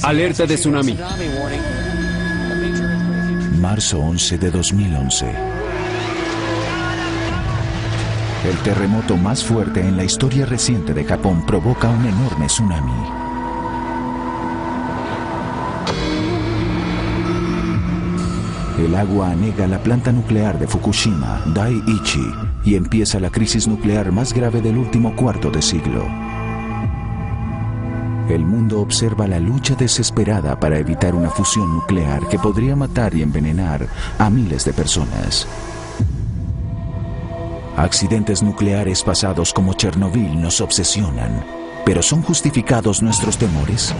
Alerta de tsunami. Marzo 11 de 2011. El terremoto más fuerte en la historia reciente de Japón provoca un enorme tsunami. El agua anega la planta nuclear de Fukushima, Daiichi, y empieza la crisis nuclear más grave del último cuarto de siglo. El mundo observa la lucha desesperada para evitar una fusión nuclear que podría matar y envenenar a miles de personas. Accidentes nucleares pasados como Chernobyl nos obsesionan, pero ¿son justificados nuestros temores?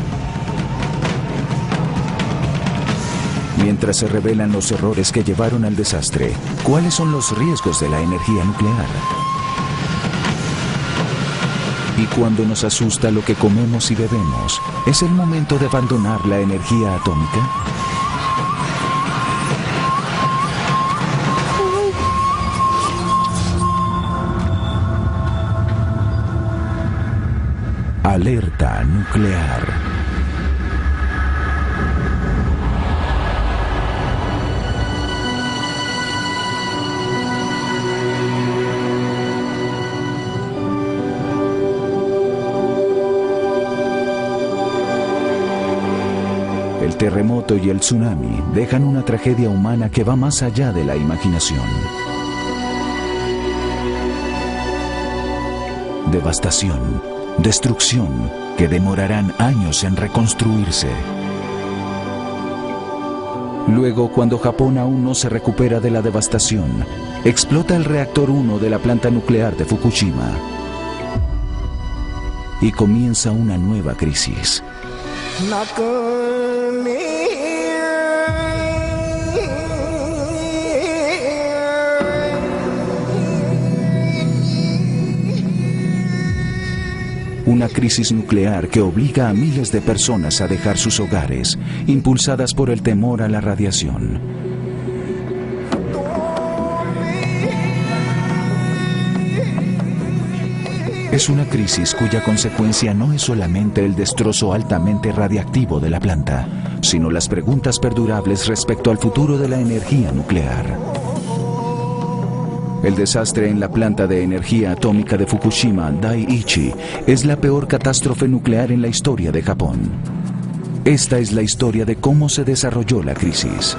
Mientras se revelan los errores que llevaron al desastre, ¿cuáles son los riesgos de la energía nuclear? Y cuando nos asusta lo que comemos y bebemos, ¿es el momento de abandonar la energía atómica? Alerta nuclear. El terremoto y el tsunami dejan una tragedia humana que va más allá de la imaginación. Devastación, destrucción, que demorarán años en reconstruirse. Luego, cuando Japón aún no se recupera de la devastación, explota el reactor 1 de la planta nuclear de Fukushima. Y comienza una nueva crisis. Una crisis nuclear que obliga a miles de personas a dejar sus hogares, impulsadas por el temor a la radiación. Es una crisis cuya consecuencia no es solamente el destrozo altamente radiactivo de la planta, sino las preguntas perdurables respecto al futuro de la energía nuclear. El desastre en la planta de energía atómica de Fukushima, Daiichi, es la peor catástrofe nuclear en la historia de Japón. Esta es la historia de cómo se desarrolló la crisis.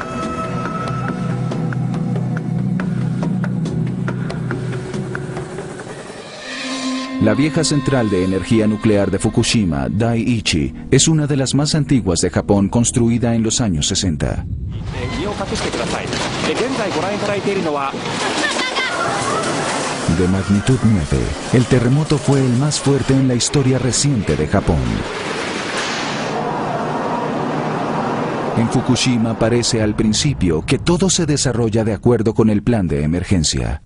La vieja central de energía nuclear de Fukushima, Daiichi, es una de las más antiguas de Japón, construida en los años 60. De magnitud 9, el terremoto fue el más fuerte en la historia reciente de Japón. En Fukushima parece al principio que todo se desarrolla de acuerdo con el plan de emergencia.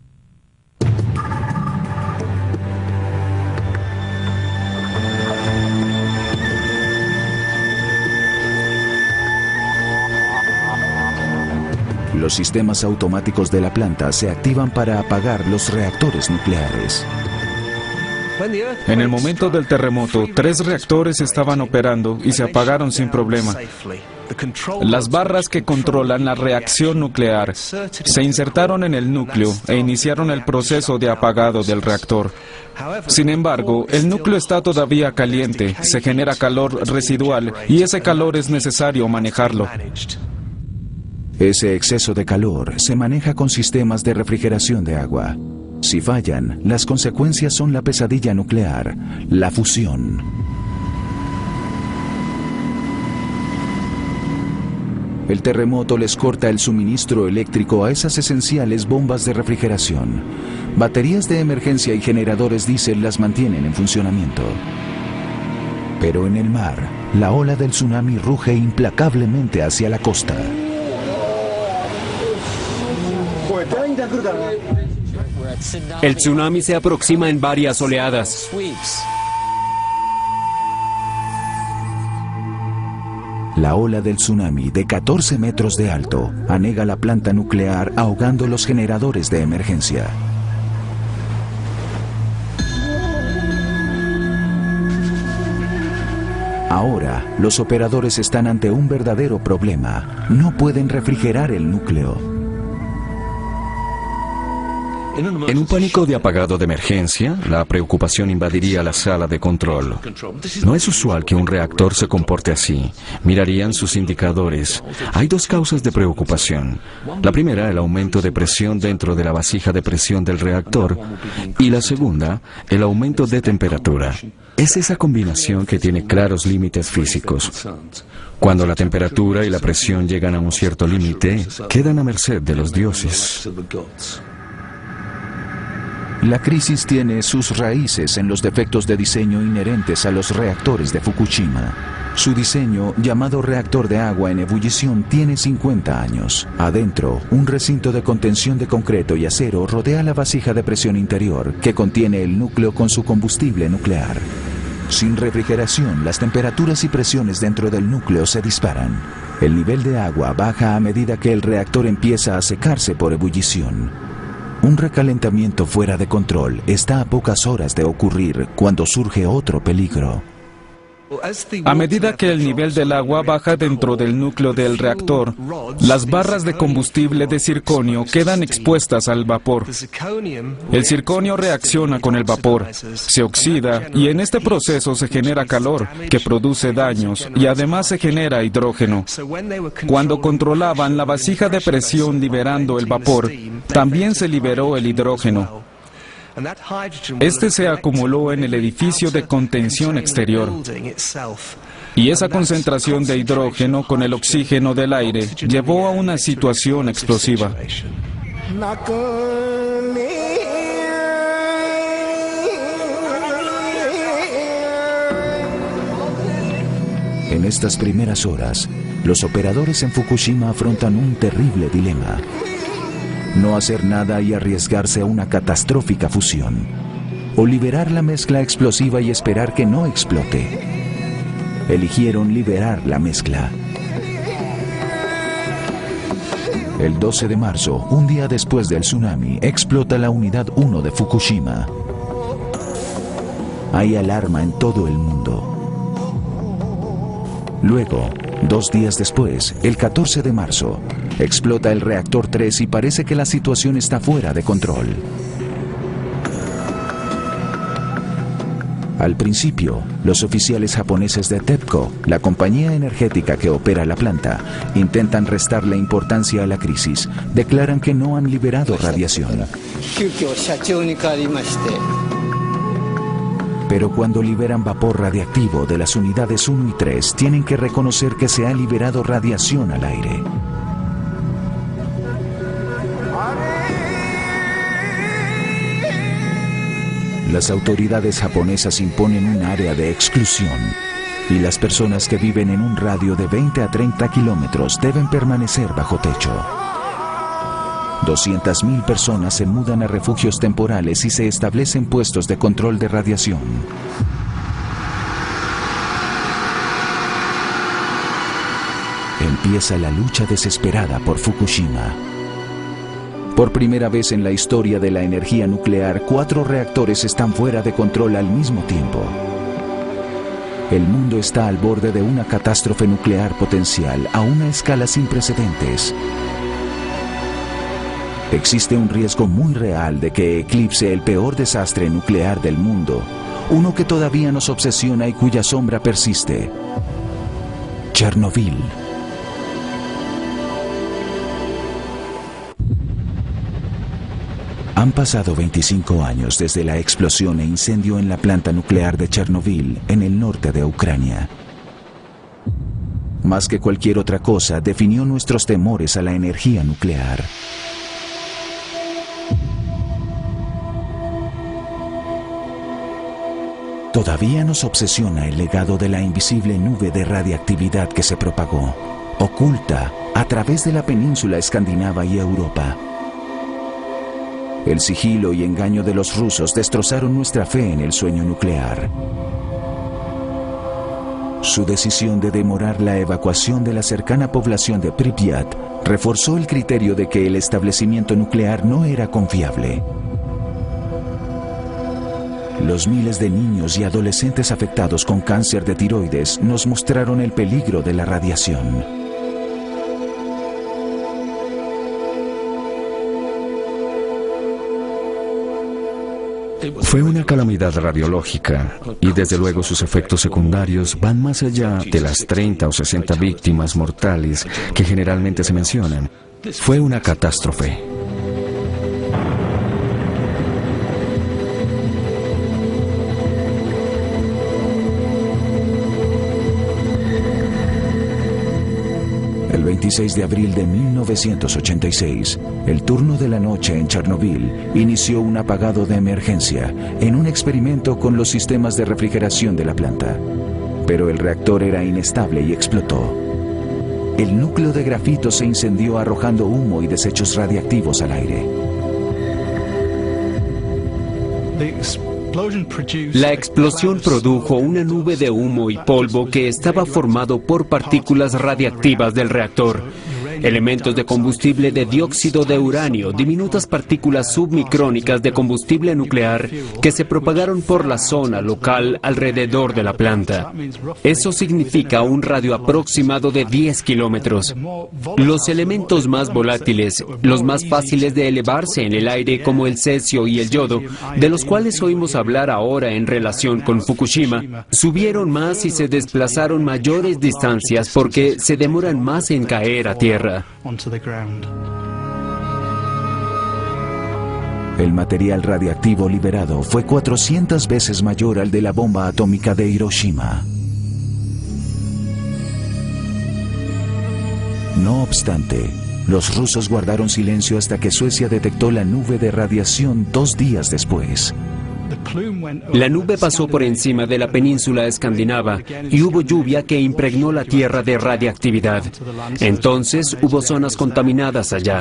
Los sistemas automáticos de la planta se activan para apagar los reactores nucleares. En el momento del terremoto, 3 reactores estaban operando y se apagaron sin problema. Las barras que controlan la reacción nuclear se insertaron en el núcleo e iniciaron el proceso de apagado del reactor. Sin embargo, el núcleo está todavía caliente, se genera calor residual y ese calor es necesario manejarlo. Ese exceso de calor se maneja con sistemas de refrigeración de agua. Si fallan, las consecuencias son la pesadilla nuclear, la fusión. El terremoto les corta el suministro eléctrico a esas esenciales bombas de refrigeración. Baterías de emergencia y generadores diésel las mantienen en funcionamiento. Pero en el mar, la ola del tsunami ruge implacablemente hacia la costa. El tsunami se aproxima en varias oleadas. La ola del tsunami de 14 metros de alto anega la planta nuclear ahogando los generadores de emergencia. Ahora, los operadores están ante un verdadero problema. No pueden refrigerar el núcleo. En un pánico de apagado de emergencia, la preocupación invadiría la sala de control. No es usual que un reactor se comporte así. Mirarían sus indicadores. Hay dos causas de preocupación. La primera, el aumento de presión dentro de la vasija de presión del reactor. Y la segunda, el aumento de temperatura. Es esa combinación que tiene claros límites físicos. Cuando la temperatura y la presión llegan a un cierto límite, quedan a merced de los dioses. La crisis tiene sus raíces en los defectos de diseño inherentes a los reactores de Fukushima. Su diseño, llamado reactor de agua en ebullición, tiene 50 años. Adentro, un recinto de contención de concreto y acero rodea la vasija de presión interior, que contiene el núcleo con su combustible nuclear. Sin refrigeración, las temperaturas y presiones dentro del núcleo se disparan. El nivel de agua baja a medida que el reactor empieza a secarse por ebullición. Un recalentamiento fuera de control está a pocas horas de ocurrir cuando surge otro peligro. A medida que el nivel del agua baja dentro del núcleo del reactor, las barras de combustible de circonio quedan expuestas al vapor. El circonio reacciona con el vapor, se oxida y en este proceso se genera calor, que produce daños y además se genera hidrógeno. Cuando controlaban la vasija de presión liberando el vapor, también se liberó el hidrógeno. Este se acumuló en el edificio de contención exterior. Y esa concentración de hidrógeno con el oxígeno del aire llevó a una situación explosiva. En estas primeras horas, los operadores en Fukushima afrontan un terrible dilema. No hacer nada y arriesgarse a una catastrófica fusión. O liberar la mezcla explosiva y esperar que no explote. Eligieron liberar la mezcla. El 12 de marzo, un día después del tsunami, explota la unidad 1 de Fukushima. Hay alarma en todo el mundo. Luego, 2 días después, el 14 de marzo, explota el reactor 3 y parece que la situación está fuera de control. Al principio, los oficiales japoneses de TEPCO, la compañía energética que opera la planta, intentan restarle importancia a la crisis. Declaran que no han liberado radiación. Pero cuando liberan vapor radiactivo de las unidades 1 y 3, tienen que reconocer que se ha liberado radiación al aire. Las autoridades japonesas imponen un área de exclusión y las personas que viven en un radio de 20 a 30 kilómetros deben permanecer bajo techo. 200.000 personas se mudan a refugios temporales y se establecen puestos de control de radiación. Empieza la lucha desesperada por Fukushima. Por primera vez en la historia de la energía nuclear, 4 reactores están fuera de control al mismo tiempo. El mundo está al borde de una catástrofe nuclear potencial a una escala sin precedentes. Existe un riesgo muy real de que eclipse el peor desastre nuclear del mundo, uno que todavía nos obsesiona y cuya sombra persiste: Chernobyl. Han pasado 25 años desde la explosión e incendio en la planta nuclear de Chernobyl, en el norte de Ucrania. Más que cualquier otra cosa, definió nuestros temores a la energía nuclear. Todavía nos obsesiona el legado de la invisible nube de radiactividad que se propagó, oculta, a través de la península escandinava y Europa. El sigilo y engaño de los rusos destrozaron nuestra fe en el sueño nuclear. Su decisión de demorar la evacuación de la cercana población de Pripyat reforzó el criterio de que el establecimiento nuclear no era confiable. Los miles de niños y adolescentes afectados con cáncer de tiroides nos mostraron el peligro de la radiación. Fue una calamidad radiológica y desde luego sus efectos secundarios van más allá de las 30 o 60 víctimas mortales que generalmente se mencionan. Fue una catástrofe. El 26 de abril de 1986, el turno de la noche en Chernobyl inició un apagado de emergencia en un experimento con los sistemas de refrigeración de la planta. Pero el reactor era inestable y explotó. El núcleo de grafito se incendió arrojando humo y desechos radiactivos al aire. La explosión produjo una nube de humo y polvo que estaba formado por partículas radiactivas del reactor, elementos de combustible de dióxido de uranio, diminutas partículas submicrónicas de combustible nuclear que se propagaron por la zona local alrededor de la planta. Eso significa un radio aproximado de 10 kilómetros. Los elementos más volátiles, los más fáciles de elevarse en el aire como el cesio y el yodo, de los cuales oímos hablar ahora en relación con Fukushima, subieron más y se desplazaron mayores distancias porque se demoran más en caer a tierra. El material radiactivo liberado fue 400 veces mayor al de la bomba atómica de Hiroshima. No obstante, los rusos guardaron silencio hasta que Suecia detectó la nube de radiación 2 días después. La nube pasó por encima de la península escandinava y hubo lluvia que impregnó la tierra de radiactividad. Entonces hubo zonas contaminadas allá,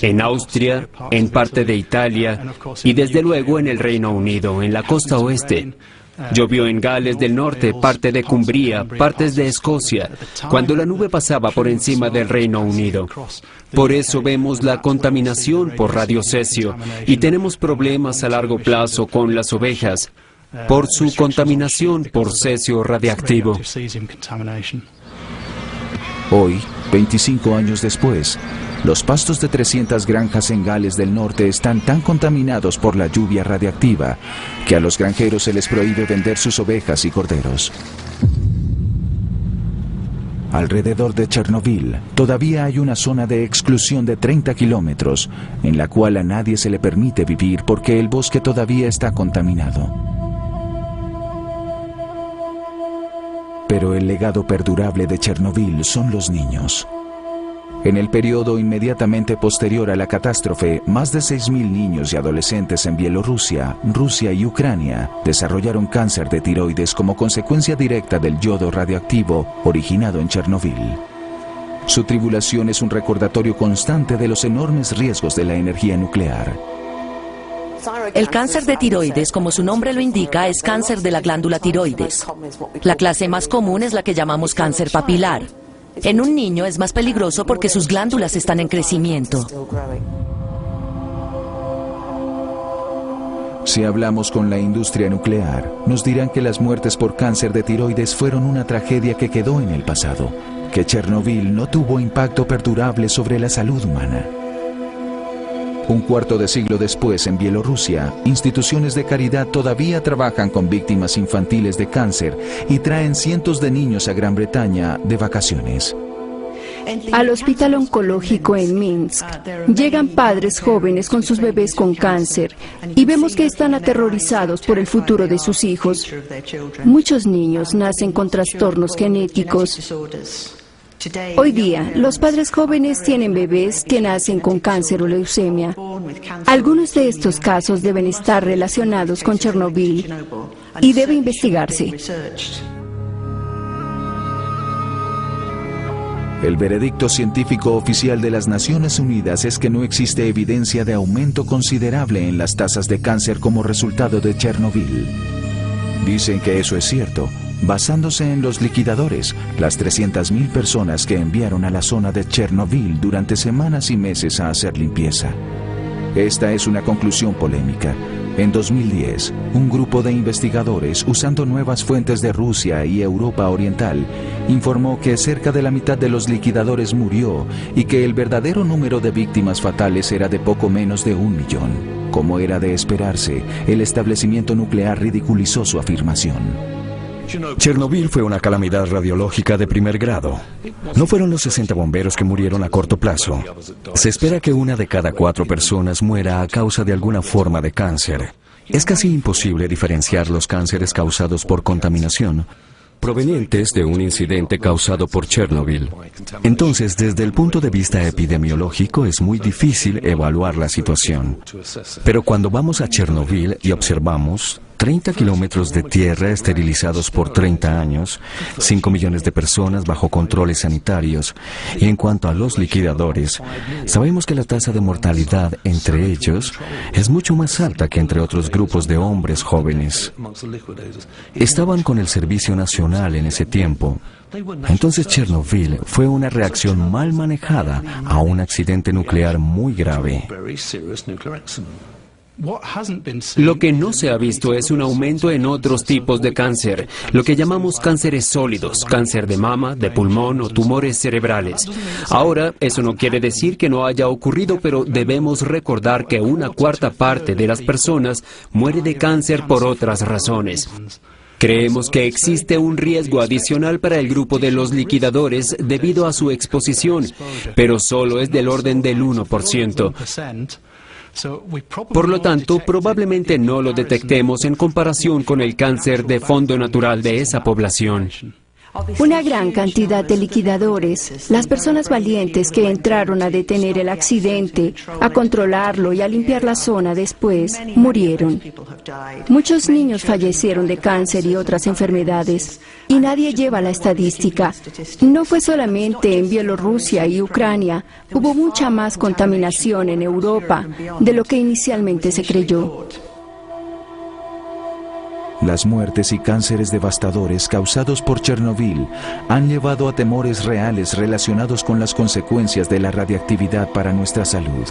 en Austria, en parte de Italia y desde luego en el Reino Unido, en la costa oeste. Llovió en Gales del Norte, parte de Cumbria, partes de Escocia, cuando la nube pasaba por encima del Reino Unido. Por eso vemos la contaminación por radiocesio y tenemos problemas a largo plazo con las ovejas por su contaminación por cesio radiactivo. Hoy, 25 años después, los pastos de 300 granjas en Gales del Norte están tan contaminados por la lluvia radiactiva que a los granjeros se les prohíbe vender sus ovejas y corderos. Alrededor de Chernobyl todavía hay una zona de exclusión de 30 kilómetros en la cual a nadie se le permite vivir porque el bosque todavía está contaminado. Pero el legado perdurable de Chernobyl son los niños. En el periodo inmediatamente posterior a la catástrofe, más de 6.000 niños y adolescentes en Bielorrusia, Rusia y Ucrania desarrollaron cáncer de tiroides como consecuencia directa del yodo radioactivo originado en Chernobyl. Su tribulación es un recordatorio constante de los enormes riesgos de la energía nuclear. El cáncer de tiroides, como su nombre lo indica, es cáncer de la glándula tiroides. La clase más común es la que llamamos cáncer papilar. En un niño es más peligroso porque sus glándulas están en crecimiento. Si hablamos con la industria nuclear, nos dirán que las muertes por cáncer de tiroides fueron una tragedia que quedó en el pasado, que Chernobyl no tuvo impacto perdurable sobre la salud humana. Un cuarto de siglo después, en Bielorrusia, instituciones de caridad todavía trabajan con víctimas infantiles de cáncer y traen cientos de niños a Gran Bretaña de vacaciones. Al hospital oncológico en Minsk llegan padres jóvenes con sus bebés con cáncer y vemos que están aterrorizados por el futuro de sus hijos. Muchos niños nacen con trastornos genéticos. Hoy día, los padres jóvenes tienen bebés que nacen con cáncer o leucemia. Algunos de estos casos deben estar relacionados con Chernobyl y debe investigarse. El veredicto científico oficial de las Naciones Unidas es que no existe evidencia de aumento considerable en las tasas de cáncer como resultado de Chernobyl. Dicen que eso es cierto, basándose en los liquidadores, las 300.000 personas que enviaron a la zona de Chernobyl durante semanas y meses a hacer limpieza. Esta es una conclusión polémica. En 2010, un grupo de investigadores, usando nuevas fuentes de Rusia y Europa Oriental, informó que cerca de la mitad de los liquidadores murió y que el verdadero número de víctimas fatales era de poco menos de 1 millón. Como era de esperarse, el establecimiento nuclear ridiculizó su afirmación. Chernobyl fue una calamidad radiológica de primer grado. No fueron los 60 bomberos que murieron a corto plazo. Se espera que 1 de cada 4 personas muera a causa de alguna forma de cáncer. Es casi imposible diferenciar los cánceres causados por contaminación provenientes de un incidente causado por Chernobyl. Entonces, desde el punto de vista epidemiológico, es muy difícil evaluar la situación. Pero cuando vamos a Chernobyl y observamos 30 kilómetros de tierra esterilizados por 30 años, 5 millones de personas bajo controles sanitarios, y en cuanto a los liquidadores, sabemos que la tasa de mortalidad entre ellos es mucho más alta que entre otros grupos de hombres jóvenes. Estaban con el servicio nacional en ese tiempo. Entonces Chernobyl fue una reacción mal manejada a un accidente nuclear muy grave. Lo que no se ha visto es un aumento en otros tipos de cáncer, lo que llamamos cánceres sólidos, cáncer de mama, de pulmón o tumores cerebrales. Ahora, eso no quiere decir que no haya ocurrido, pero debemos recordar que 1/4 parte de las personas muere de cáncer por otras razones. Creemos que existe un riesgo adicional para el grupo de los liquidadores debido a su exposición, pero solo es del orden del 1%. Por lo tanto, probablemente no lo detectemos en comparación con el cáncer de fondo natural de esa población. Una gran cantidad de liquidadores, las personas valientes que entraron a detener el accidente, a controlarlo y a limpiar la zona después, murieron. Muchos niños fallecieron de cáncer y otras enfermedades, y nadie lleva la estadística. No fue solamente en Bielorrusia y Ucrania, hubo mucha más contaminación en Europa de lo que inicialmente se creyó. Las muertes y cánceres devastadores causados por Chernobyl han llevado a temores reales relacionados con las consecuencias de la radiactividad para nuestra salud.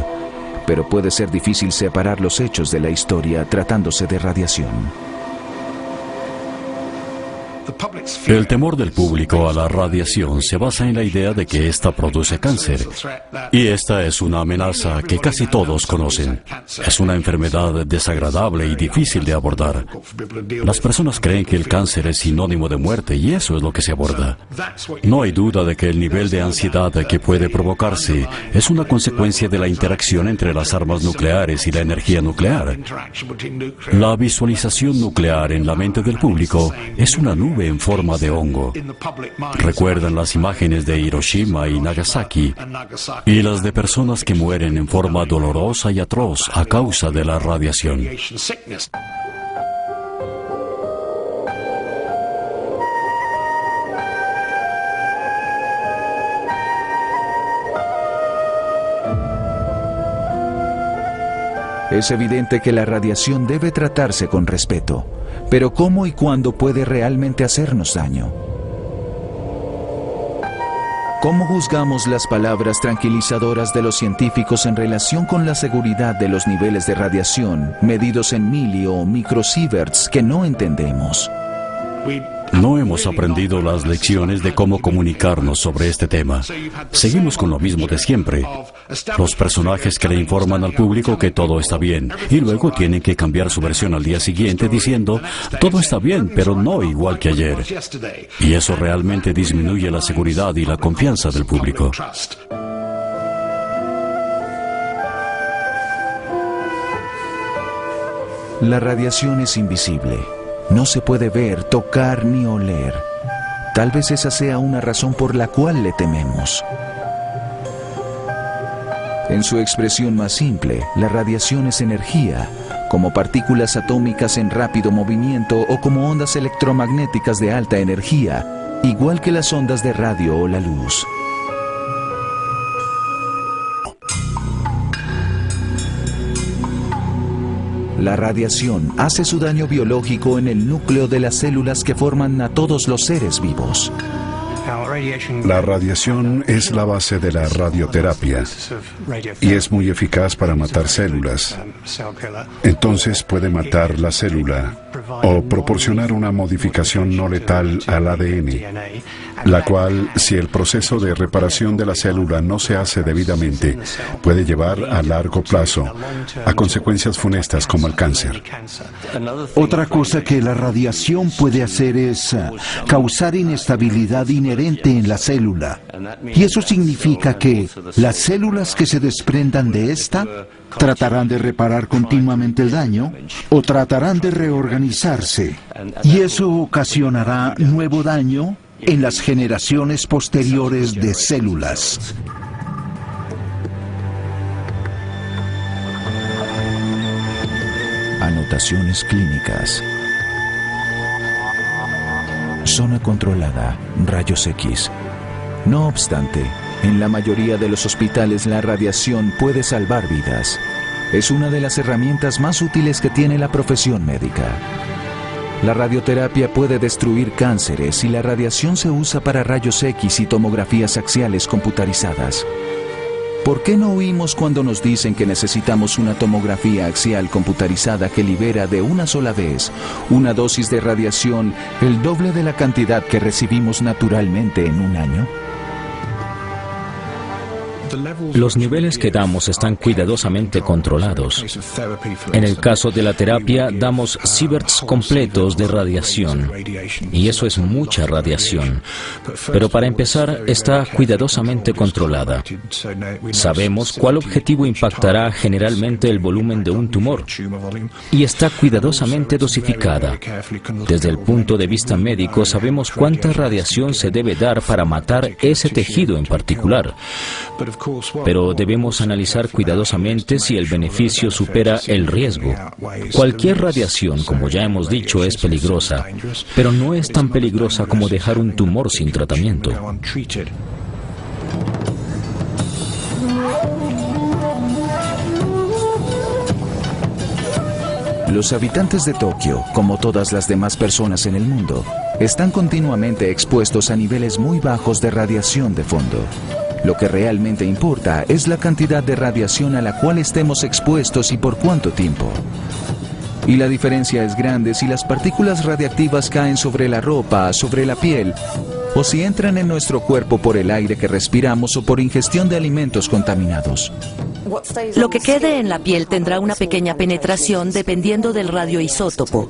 Pero puede ser difícil separar los hechos de la historia tratándose de radiación. El temor del público a la radiación se basa en la idea de que ésta produce cáncer. Y esta es una amenaza que casi todos conocen. Es una enfermedad desagradable y difícil de abordar. Las personas creen que el cáncer es sinónimo de muerte y eso es lo que se aborda. No hay duda de que el nivel de ansiedad que puede provocarse es una consecuencia de la interacción entre las armas nucleares y la energía nuclear. La visualización nuclear en la mente del público es una nube en forma de hongo. Recuerdan las imágenes de Hiroshima y Nagasaki y las de personas que mueren en forma dolorosa y atroz a causa de la radiación. Es evidente que la radiación debe tratarse con respeto, pero ¿cómo y cuándo puede realmente hacernos daño? ¿Cómo juzgamos las palabras tranquilizadoras de los científicos en relación con la seguridad de los niveles de radiación medidos en milli o microsieverts que no entendemos? No hemos aprendido las lecciones de cómo comunicarnos sobre este tema. Seguimos con lo mismo de siempre. Los personajes que le informan al público que todo está bien y luego tienen que cambiar su versión al día siguiente diciendo todo está bien, pero no igual que ayer. Y eso realmente disminuye la seguridad y la confianza del público. La radiación es invisible. No se puede ver, tocar ni oler. Tal vez esa sea una razón por la cual le tememos. En su expresión más simple, la radiación es energía, como partículas atómicas en rápido movimiento o como ondas electromagnéticas de alta energía, igual que las ondas de radio o la luz. La radiación hace su daño biológico en el núcleo de las células que forman a todos los seres vivos. La radiación es la base de la radioterapia y es muy eficaz para matar células. Entonces puede matar la célula o proporcionar una modificación no letal al ADN, la cual, si el proceso de reparación de la célula no se hace debidamente, puede llevar a largo plazo a consecuencias funestas como el cáncer. Otra cosa que la radiación puede hacer es causar inestabilidad inherente en la célula. Y eso significa que las células que se desprendan de esta tratarán de reparar continuamente el daño o tratarán de reorganizarse. Y eso ocasionará nuevo daño en las generaciones posteriores de células. Anotaciones clínicas. Zona controlada, rayos X. No obstante, en la mayoría de los hospitales la radiación puede salvar vidas. Es una de las herramientas más útiles que tiene la profesión médica. La radioterapia puede destruir cánceres y la radiación se usa para rayos X y tomografías axiales computarizadas. ¿Por qué no huimos cuando nos dicen que necesitamos una tomografía axial computarizada que libera de una sola vez una dosis de radiación el doble de la cantidad que recibimos naturalmente en un año? Los niveles que damos están cuidadosamente controlados. En el caso de la terapia, damos sieverts completos de radiación, y eso es mucha radiación. Pero para empezar, está cuidadosamente controlada. Sabemos cuál objetivo impactará generalmente el volumen de un tumor, y está cuidadosamente dosificada. Desde el punto de vista médico, sabemos cuánta radiación se debe dar para matar ese tejido en particular. Pero debemos analizar cuidadosamente si el beneficio supera el riesgo. Cualquier radiación, como ya hemos dicho, es peligrosa, pero no es tan peligrosa como dejar un tumor sin tratamiento. Los habitantes de Tokio, como todas las demás personas en el mundo, están continuamente expuestos a niveles muy bajos de radiación de fondo. Lo que realmente importa es la cantidad de radiación a la cual estemos expuestos y por cuánto tiempo. Y la diferencia es grande si las partículas radiactivas caen sobre la ropa, sobre la piel, o si entran en nuestro cuerpo por el aire que respiramos o por ingestión de alimentos contaminados. Lo que quede en la piel tendrá una pequeña penetración dependiendo del radioisótopo.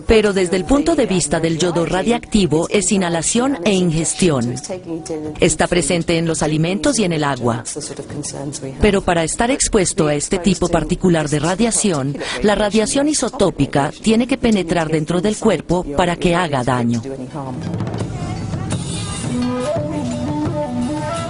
Pero desde el punto de vista del yodo radiactivo es inhalación e ingestión. Está presente en los alimentos y en el agua. Pero para estar expuesto a este tipo particular de radiación, la radiación isotópica tiene que penetrar dentro del cuerpo para que haga daño.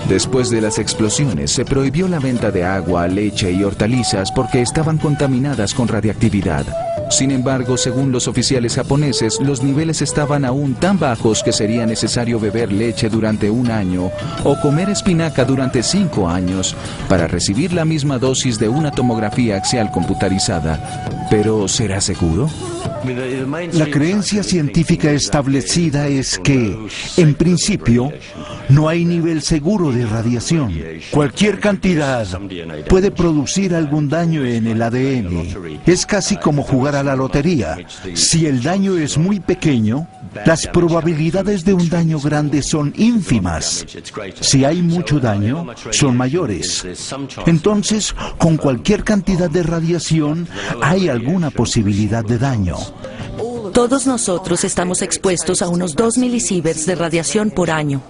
Después de las explosiones, se prohibió la venta de agua, leche y hortalizas porque estaban contaminadas con radiactividad. Sin embargo, según los oficiales japoneses, los niveles estaban aún tan bajos que sería necesario beber leche durante un año o comer espinaca durante 5 años para recibir la misma dosis de una tomografía axial computarizada. ¿Pero será seguro? La creencia científica establecida es que, en principio, no hay nivel seguro de radiación. Cualquier cantidad puede producir algún daño en el ADN. Es casi como jugar a la lotería. Si el daño es muy pequeño, las probabilidades de un daño grande son ínfimas. Si hay mucho daño, son mayores. Entonces, con cualquier cantidad de radiación, hay alguna posibilidad de daño. Todos nosotros estamos expuestos a unos 2 milisieverts de radiación por año.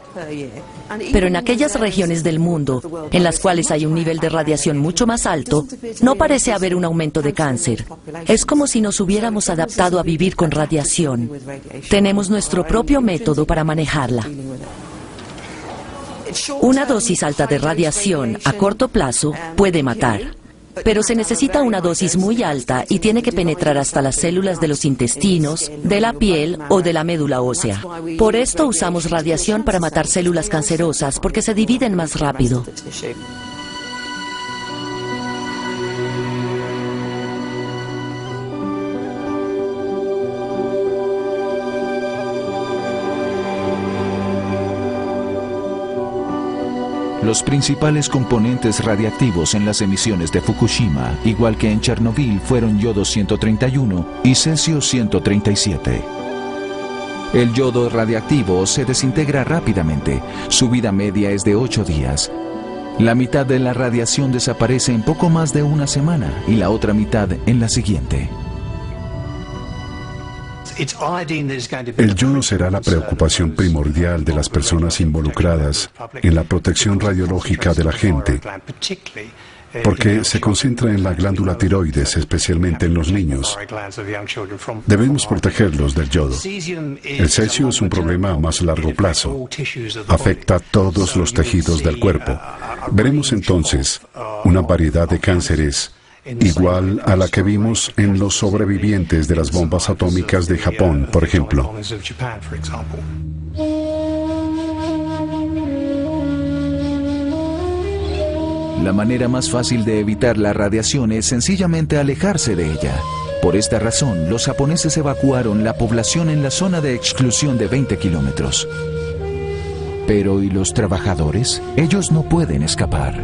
Pero en aquellas regiones del mundo en las cuales hay un nivel de radiación mucho más alto, no parece haber un aumento de cáncer. Es como si nos hubiéramos adaptado a vivir con radiación. Tenemos nuestro propio método para manejarla. Una dosis alta de radiación a corto plazo puede matar. Pero se necesita una dosis muy alta y tiene que penetrar hasta las células de los intestinos, de la piel o de la médula ósea. Por esto usamos radiación para matar células cancerosas, porque se dividen más rápido. Los principales componentes radiactivos en las emisiones de Fukushima, igual que en Chernobyl, fueron yodo 131 y cesio 137. El yodo radiactivo se desintegra rápidamente. Su vida media es de 8 días. La mitad de la radiación desaparece en poco más de una semana y la otra mitad en la siguiente. El yodo será la preocupación primordial de las personas involucradas en la protección radiológica de la gente, porque se concentra en la glándula tiroides, especialmente en los niños. Debemos protegerlos del yodo. El cesio es un problema a más largo plazo. Afecta a todos los tejidos del cuerpo. Veremos entonces una variedad de cánceres igual a la que vimos en los sobrevivientes de las bombas atómicas de Japón, por ejemplo. La manera más fácil de evitar la radiación es sencillamente alejarse de ella. Por esta razón, los japoneses evacuaron la población en la zona de exclusión de 20 kilómetros. Pero ¿y los trabajadores? Ellos no pueden escapar.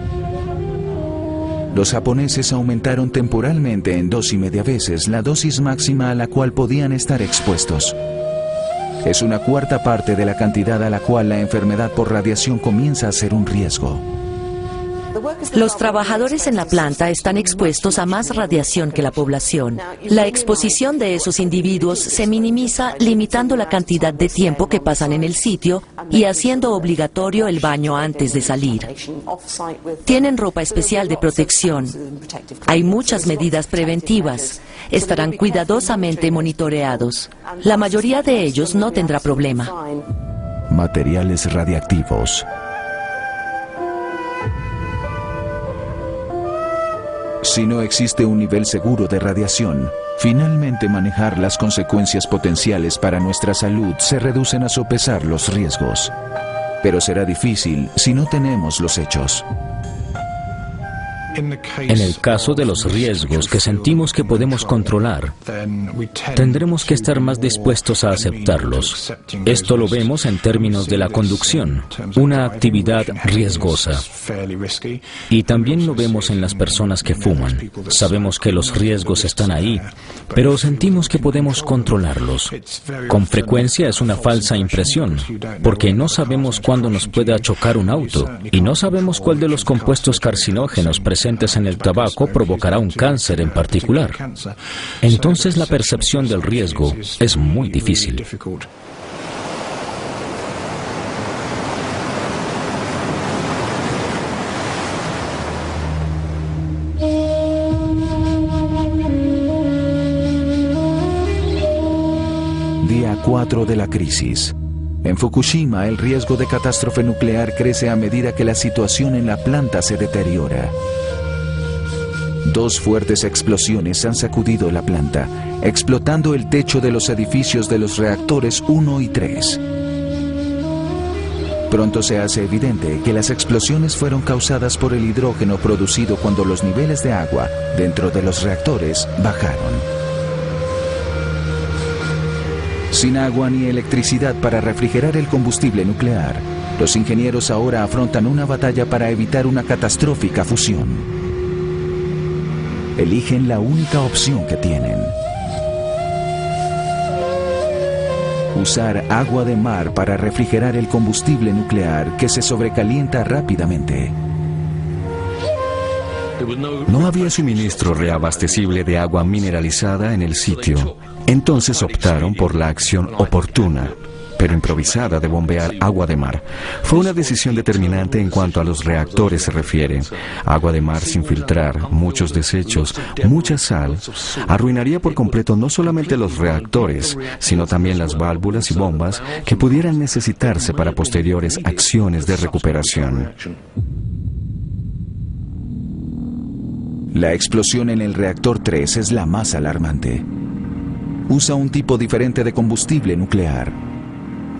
Los japoneses aumentaron temporalmente en 2,5 veces la dosis máxima a la cual podían estar expuestos. Es una cuarta parte de la cantidad a la cual la enfermedad por radiación comienza a ser un riesgo. Los trabajadores en la planta están expuestos a más radiación que la población. La exposición de esos individuos se minimiza limitando la cantidad de tiempo que pasan en el sitio y haciendo obligatorio el baño antes de salir. Tienen ropa especial de protección. Hay muchas medidas preventivas. Estarán cuidadosamente monitoreados. La mayoría de ellos no tendrá problema. Materiales radiactivos. Si no existe un nivel seguro de radiación, finalmente manejar las consecuencias potenciales para nuestra salud se reducen a sopesar los riesgos. Pero será difícil si no tenemos los hechos. En el caso de los riesgos que sentimos que podemos controlar, tendremos que estar más dispuestos a aceptarlos. Esto lo vemos en términos de la conducción, una actividad riesgosa. Y también lo vemos en las personas que fuman. Sabemos que los riesgos están ahí, pero sentimos que podemos controlarlos. Con frecuencia es una falsa impresión, porque no sabemos cuándo nos pueda chocar un auto y no sabemos cuál de los compuestos carcinógenos presentes en el tabaco provocará un cáncer en particular. Entonces la percepción del riesgo es muy difícil. Día 4 de la crisis. En Fukushima, el riesgo de catástrofe nuclear crece a medida que la situación en la planta se deteriora. 2 fuertes explosiones han sacudido la planta, explotando el techo de los edificios de los reactores 1 y 3. Pronto se hace evidente que las explosiones fueron causadas por el hidrógeno producido cuando los niveles de agua dentro de los reactores bajaron. Sin agua ni electricidad para refrigerar el combustible nuclear, los ingenieros ahora afrontan una batalla para evitar una catastrófica fusión. Eligen la única opción que tienen: usar agua de mar para refrigerar el combustible nuclear que se sobrecalienta rápidamente. No había suministro reabastecible de agua mineralizada en el sitio. Entonces optaron por la acción oportuna, pero improvisada, de bombear agua de mar. Fue una decisión determinante en cuanto a los reactores se refiere. Agua de mar sin filtrar, muchos desechos, mucha sal, arruinaría por completo no solamente los reactores, sino también las válvulas y bombas que pudieran necesitarse para posteriores acciones de recuperación. La explosión en el reactor 3 es la más alarmante. Usa un tipo diferente de combustible nuclear.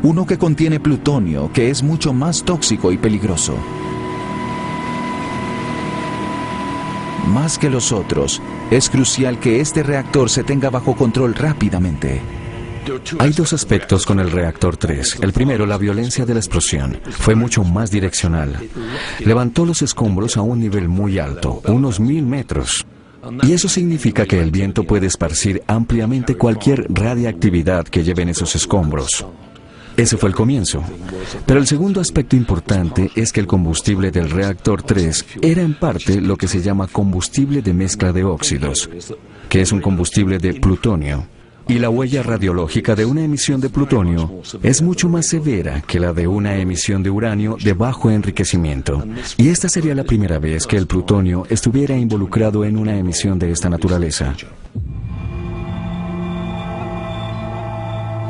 Uno que contiene plutonio, que es mucho más tóxico y peligroso. Más que los otros, es crucial que este reactor se tenga bajo control rápidamente. Hay dos aspectos con el reactor 3. El primero, la violencia de la explosión. Fue mucho más direccional. Levantó los escombros a un nivel muy alto, unos 1000 metros. Y eso significa que el viento puede esparcir ampliamente cualquier radiactividad que lleven esos escombros. Ese fue el comienzo. Pero el segundo aspecto importante es que el combustible del reactor 3 era en parte lo que se llama combustible de mezcla de óxidos, que es un combustible de plutonio. Y la huella radiológica de una emisión de plutonio es mucho más severa que la de una emisión de uranio de bajo enriquecimiento. Y esta sería la primera vez que el plutonio estuviera involucrado en una emisión de esta naturaleza.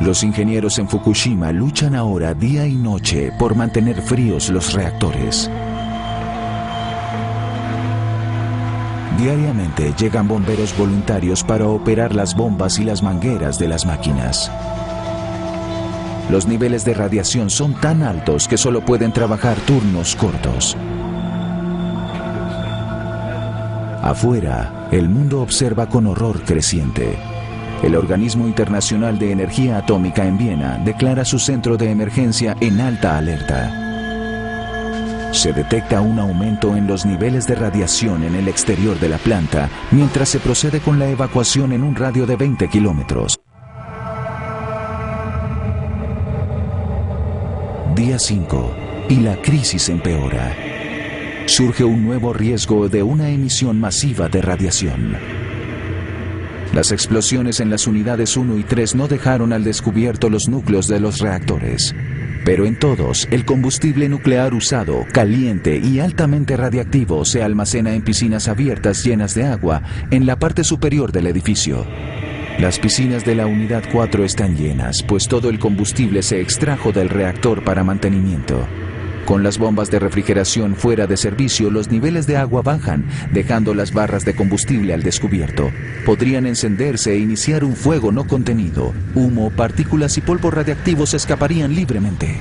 Los ingenieros en Fukushima luchan ahora día y noche por mantener fríos los reactores. Diariamente llegan bomberos voluntarios para operar las bombas y las mangueras de las máquinas. Los niveles de radiación son tan altos que solo pueden trabajar turnos cortos. Afuera, el mundo observa con horror creciente. El Organismo Internacional de Energía Atómica en Viena declara su centro de emergencia en alta alerta. Se detecta un aumento en los niveles de radiación en el exterior de la planta, mientras se procede con la evacuación en un radio de 20 kilómetros. Día 5, y la crisis empeora. Surge un nuevo riesgo de una emisión masiva de radiación. Las explosiones en las unidades 1 y 3 no dejaron al descubierto los núcleos de los reactores. Pero en todos, el combustible nuclear usado, caliente y altamente radiactivo, se almacena en piscinas abiertas llenas de agua en la parte superior del edificio. Las piscinas de la unidad 4 están llenas, pues todo el combustible se extrajo del reactor para mantenimiento. Con las bombas de refrigeración fuera de servicio, los niveles de agua bajan, dejando las barras de combustible al descubierto. Podrían encenderse e iniciar un fuego no contenido. Humo, partículas y polvo radiactivos escaparían libremente.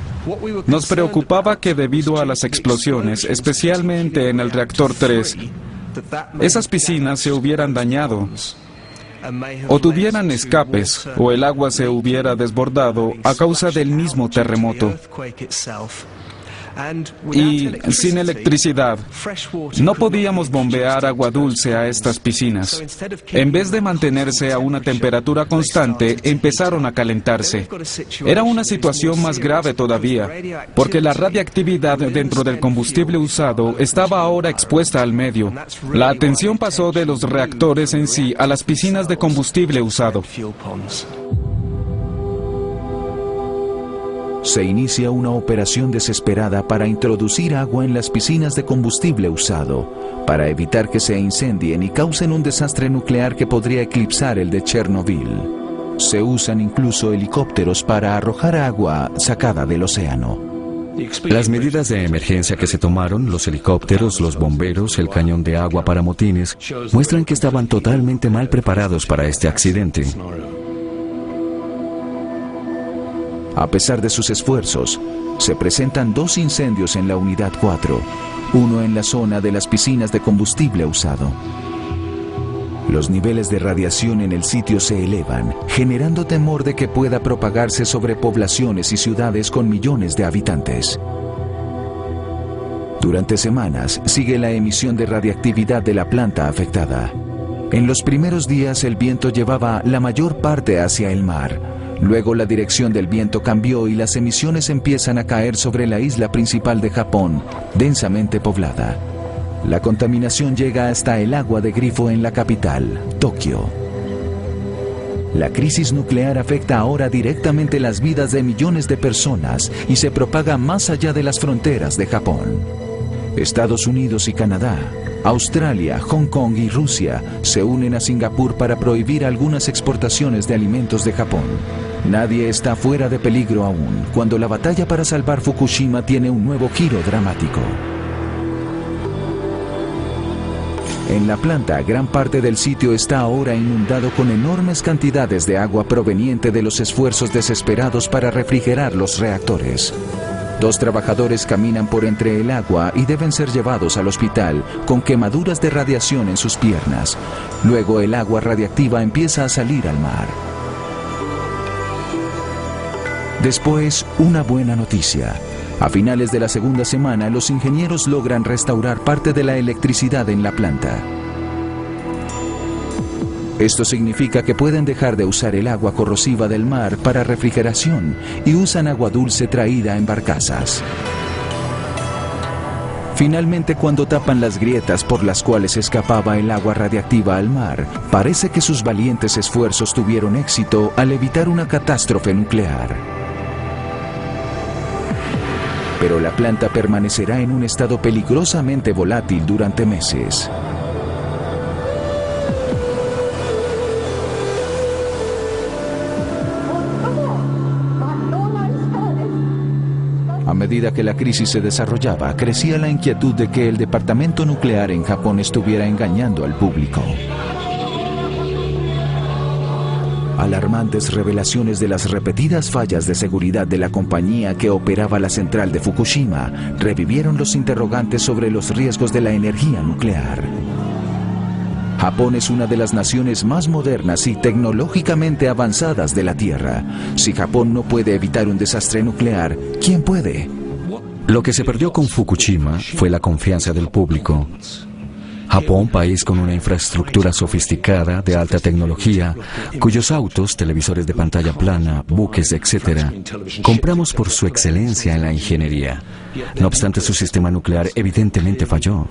Nos preocupaba que debido a las explosiones, especialmente en el reactor 3, esas piscinas se hubieran dañado, o tuvieran escapes, o el agua se hubiera desbordado a causa del mismo terremoto. Y sin electricidad, no podíamos bombear agua dulce a estas piscinas. En vez de mantenerse a una temperatura constante, empezaron a calentarse. Era una situación más grave todavía, porque la radiactividad dentro del combustible usado estaba ahora expuesta al medio. La atención pasó de los reactores en sí a las piscinas de combustible usado. Se inicia una operación desesperada para introducir agua en las piscinas de combustible usado, para evitar que se incendien y causen un desastre nuclear que podría eclipsar el de Chernobyl. Se usan incluso helicópteros para arrojar agua sacada del océano. Las medidas de emergencia que se tomaron, los helicópteros, los bomberos, el cañón de agua para motines, muestran que estaban totalmente mal preparados para este accidente. A pesar de sus esfuerzos, se presentan 2 incendios en la unidad 4, uno en la zona de las piscinas de combustible usado. Los niveles de radiación en el sitio se elevan, generando temor de que pueda propagarse sobre poblaciones y ciudades con millones de habitantes. Durante semanas sigue la emisión de radiactividad de la planta afectada. En los primeros días el viento llevaba la mayor parte hacia el mar. Luego la dirección del viento cambió y las emisiones empiezan a caer sobre la isla principal de Japón, densamente poblada. La contaminación llega hasta el agua de grifo en la capital, Tokio. La crisis nuclear afecta ahora directamente las vidas de millones de personas y se propaga más allá de las fronteras de Japón. Estados Unidos y Canadá, Australia, Hong Kong y Rusia se unen a Singapur para prohibir algunas exportaciones de alimentos de Japón. Nadie está fuera de peligro aún, cuando la batalla para salvar Fukushima tiene un nuevo giro dramático. En la planta, gran parte del sitio está ahora inundado con enormes cantidades de agua proveniente de los esfuerzos desesperados para refrigerar los reactores. 2 trabajadores caminan por entre el agua y deben ser llevados al hospital con quemaduras de radiación en sus piernas. Luego el agua radiactiva empieza a salir al mar. Después, una buena noticia. A finales de la segunda semana, los ingenieros logran restaurar parte de la electricidad en la planta. Esto significa que pueden dejar de usar el agua corrosiva del mar para refrigeración y usan agua dulce traída en barcazas. Finalmente, cuando tapan las grietas por las cuales escapaba el agua radiactiva al mar, parece que sus valientes esfuerzos tuvieron éxito al evitar una catástrofe nuclear. Pero la planta permanecerá en un estado peligrosamente volátil durante meses. A medida que la crisis se desarrollaba, crecía la inquietud de que el departamento nuclear en Japón estuviera engañando al público. Alarmantes revelaciones de las repetidas fallas de seguridad de la compañía que operaba la central de Fukushima revivieron los interrogantes sobre los riesgos de la energía nuclear. Japón es una de las naciones más modernas y tecnológicamente avanzadas de la Tierra. Si Japón no puede evitar un desastre nuclear, ¿quién puede? Lo que se perdió con Fukushima fue la confianza del público. Japón, país con una infraestructura sofisticada, de alta tecnología, cuyos autos, televisores de pantalla plana, buques, etc., compramos por su excelencia en la ingeniería. No obstante, su sistema nuclear evidentemente falló.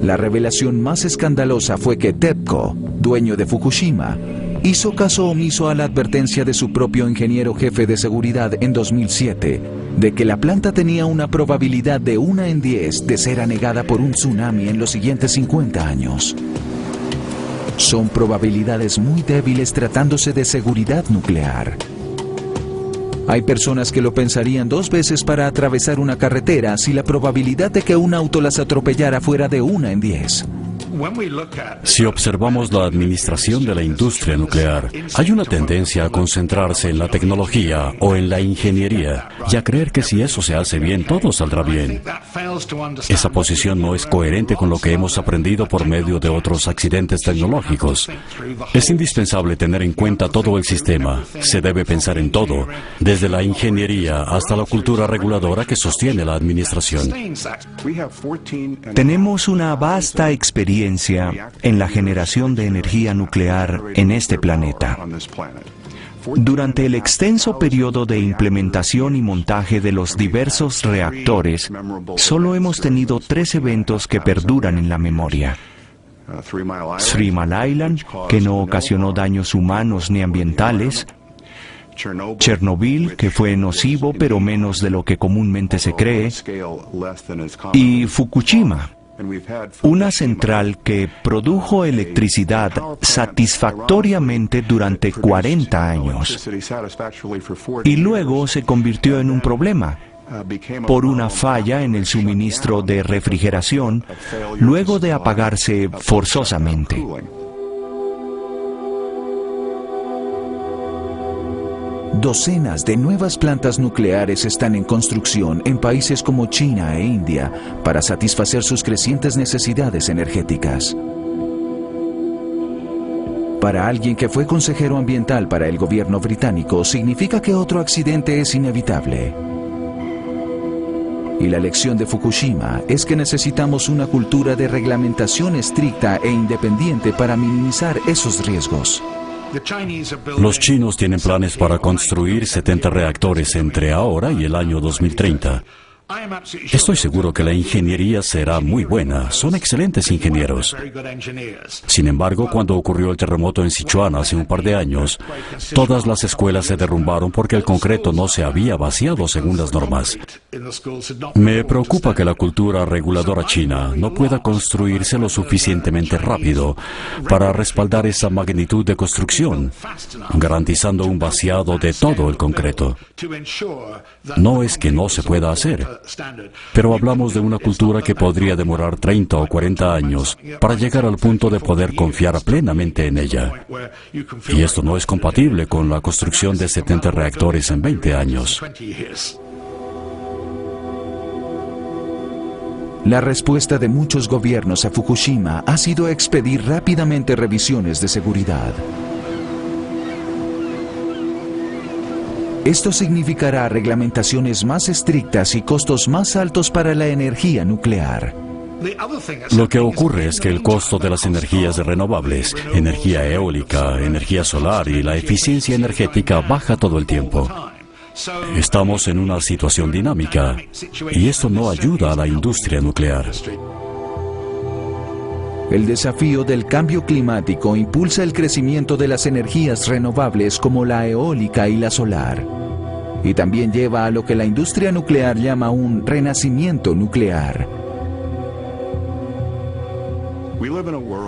La revelación más escandalosa fue que TEPCO, dueño de Fukushima, hizo caso omiso a la advertencia de su propio ingeniero jefe de seguridad en 2007 de que la planta tenía una probabilidad de 1 en 10 de ser anegada por un tsunami en los siguientes 50 años. Son probabilidades muy débiles tratándose de seguridad nuclear. Hay personas que lo pensarían 2 veces para atravesar una carretera si la probabilidad de que un auto las atropellara fuera de 1 en 10. Si observamos la administración de la industria nuclear, hay una tendencia a concentrarse en la tecnología o en la ingeniería y a creer que si eso se hace bien, todo saldrá bien. Esa posición no es coherente con lo que hemos aprendido por medio de otros accidentes tecnológicos. Es indispensable tener en cuenta todo el sistema. Se debe pensar en todo, desde la ingeniería hasta la cultura reguladora que sostiene la administración. Tenemos una vasta experiencia en la generación de energía nuclear en este planeta. Durante el extenso periodo de implementación y montaje de los diversos reactores, solo hemos tenido 3 eventos que perduran en la memoria. 3 Mile Island, que no ocasionó daños humanos ni ambientales; Chernobyl, que fue nocivo pero menos de lo que comúnmente se cree; y Fukushima, una central que produjo electricidad satisfactoriamente durante 40 años y luego se convirtió en un problema por una falla en el suministro de refrigeración luego de apagarse forzosamente. Docenas de nuevas plantas nucleares están en construcción en países como China e India para satisfacer sus crecientes necesidades energéticas. Para alguien que fue consejero ambiental para el gobierno británico, significa que otro accidente es inevitable. Y la lección de Fukushima es que necesitamos una cultura de reglamentación estricta e independiente para minimizar esos riesgos. Los chinos tienen planes para construir 70 reactores entre ahora y el año 2030. Estoy seguro que la ingeniería será muy buena. Son excelentes ingenieros. Sin embargo, cuando ocurrió el terremoto en Sichuan hace un par de años, todas las escuelas se derrumbaron porque el concreto no se había vaciado según las normas. Me preocupa que la cultura reguladora china no pueda construirse lo suficientemente rápido para respaldar esa magnitud de construcción, garantizando un vaciado de todo el concreto. No es que no se pueda hacer, pero hablamos de una cultura que podría demorar 30 o 40 años para llegar al punto de poder confiar plenamente en ella. Y esto no es compatible con la construcción de 70 reactores en 20 años. La respuesta de muchos gobiernos a Fukushima ha sido expedir rápidamente revisiones de seguridad. Esto significará reglamentaciones más estrictas y costos más altos para la energía nuclear. Lo que ocurre es que el costo de las energías renovables, energía eólica, energía solar y la eficiencia energética baja todo el tiempo. Estamos en una situación dinámica y esto no ayuda a la industria nuclear. El desafío del cambio climático impulsa el crecimiento de las energías renovables como la eólica y la solar. Y también lleva a lo que la industria nuclear llama un renacimiento nuclear.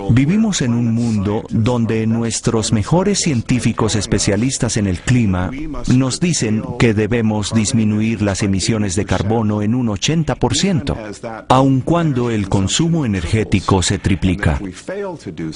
Vivimos en un mundo donde nuestros mejores científicos especialistas en el clima nos dicen que debemos disminuir las emisiones de carbono en un 80%, aun cuando el consumo energético se triplica.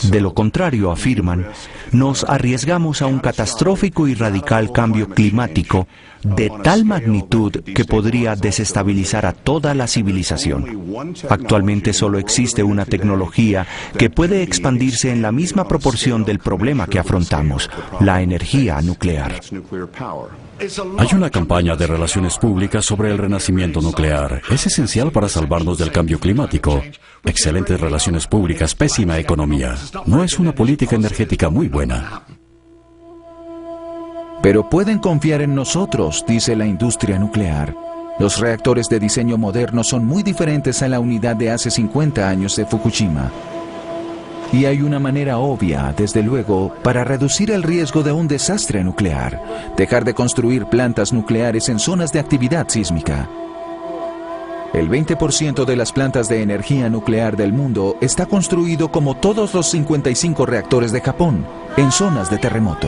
De lo contrario, afirman, nos arriesgamos a un catastrófico y radical cambio climático de tal magnitud que podría desestabilizar a toda la civilización. Actualmente solo existe una tecnología que puede expandirse en la misma proporción del problema que afrontamos, la energía nuclear. Hay una campaña de relaciones públicas sobre el renacimiento nuclear. Es esencial para salvarnos del cambio climático. Excelentes relaciones públicas, pésima economía. No es una política energética muy buena. Pero pueden confiar en nosotros, dice la industria nuclear. Los reactores de diseño moderno son muy diferentes a la unidad de hace 50 años de Fukushima. Y hay una manera obvia, desde luego, para reducir el riesgo de un desastre nuclear: dejar de construir plantas nucleares en zonas de actividad sísmica. El 20% de las plantas de energía nuclear del mundo está construido como todos los 55 reactores de Japón, en zonas de terremoto.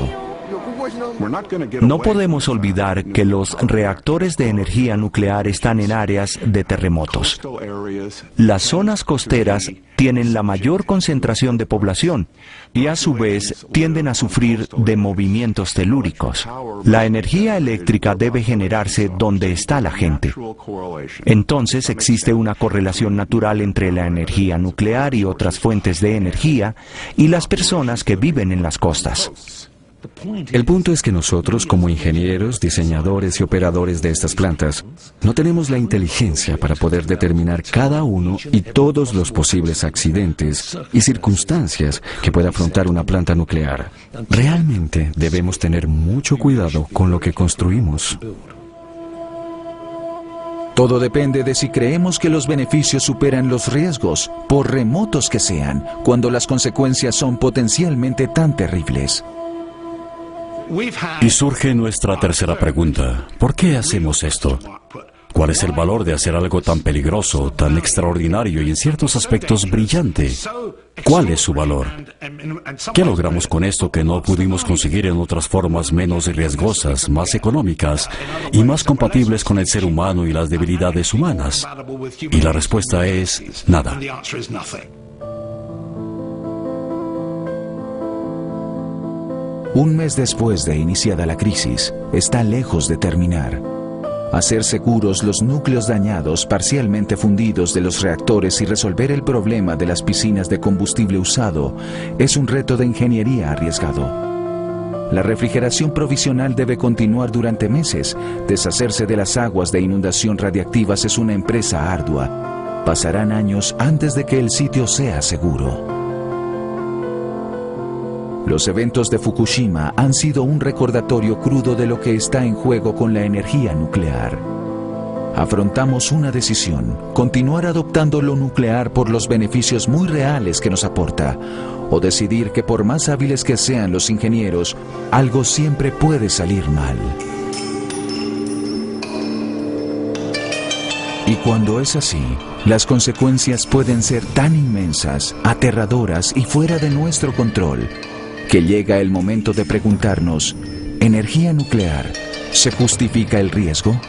No podemos olvidar que los reactores de energía nuclear están en áreas de terremotos. Las zonas costeras tienen la mayor concentración de población y a su vez tienden a sufrir de movimientos telúricos. La energía eléctrica debe generarse donde está la gente. Entonces existe una correlación natural entre la energía nuclear y otras fuentes de energía y las personas que viven en las costas. El punto es que nosotros, como ingenieros, diseñadores y operadores de estas plantas, no tenemos la inteligencia para poder determinar cada uno y todos los posibles accidentes y circunstancias que pueda afrontar una planta nuclear. Realmente debemos tener mucho cuidado con lo que construimos. Todo depende de si creemos que los beneficios superan los riesgos, por remotos que sean, cuando las consecuencias son potencialmente tan terribles. Y surge nuestra tercera pregunta. ¿Por qué hacemos esto? ¿Cuál es el valor de hacer algo tan peligroso, tan extraordinario y en ciertos aspectos brillante? ¿Cuál es su valor? ¿Qué logramos con esto que no pudimos conseguir en otras formas menos riesgosas, más económicas y más compatibles con el ser humano y las debilidades humanas? Y la respuesta es nada. Un mes después de iniciada la crisis, está lejos de terminar. Hacer seguros los núcleos dañados parcialmente fundidos de los reactores y resolver el problema de las piscinas de combustible usado es un reto de ingeniería arriesgado. La refrigeración provisional debe continuar durante meses. Deshacerse de las aguas de inundación radiactivas es una empresa ardua. Pasarán años antes de que el sitio sea seguro. Los eventos de Fukushima han sido un recordatorio crudo de lo que está en juego con la energía nuclear. Afrontamos una decisión: continuar adoptando lo nuclear por los beneficios muy reales que nos aporta, o decidir que por más hábiles que sean los ingenieros, algo siempre puede salir mal. Y cuando es así, las consecuencias pueden ser tan inmensas, aterradoras y fuera de nuestro control, que llega el momento de preguntarnos: ¿energía nuclear se justifica el riesgo?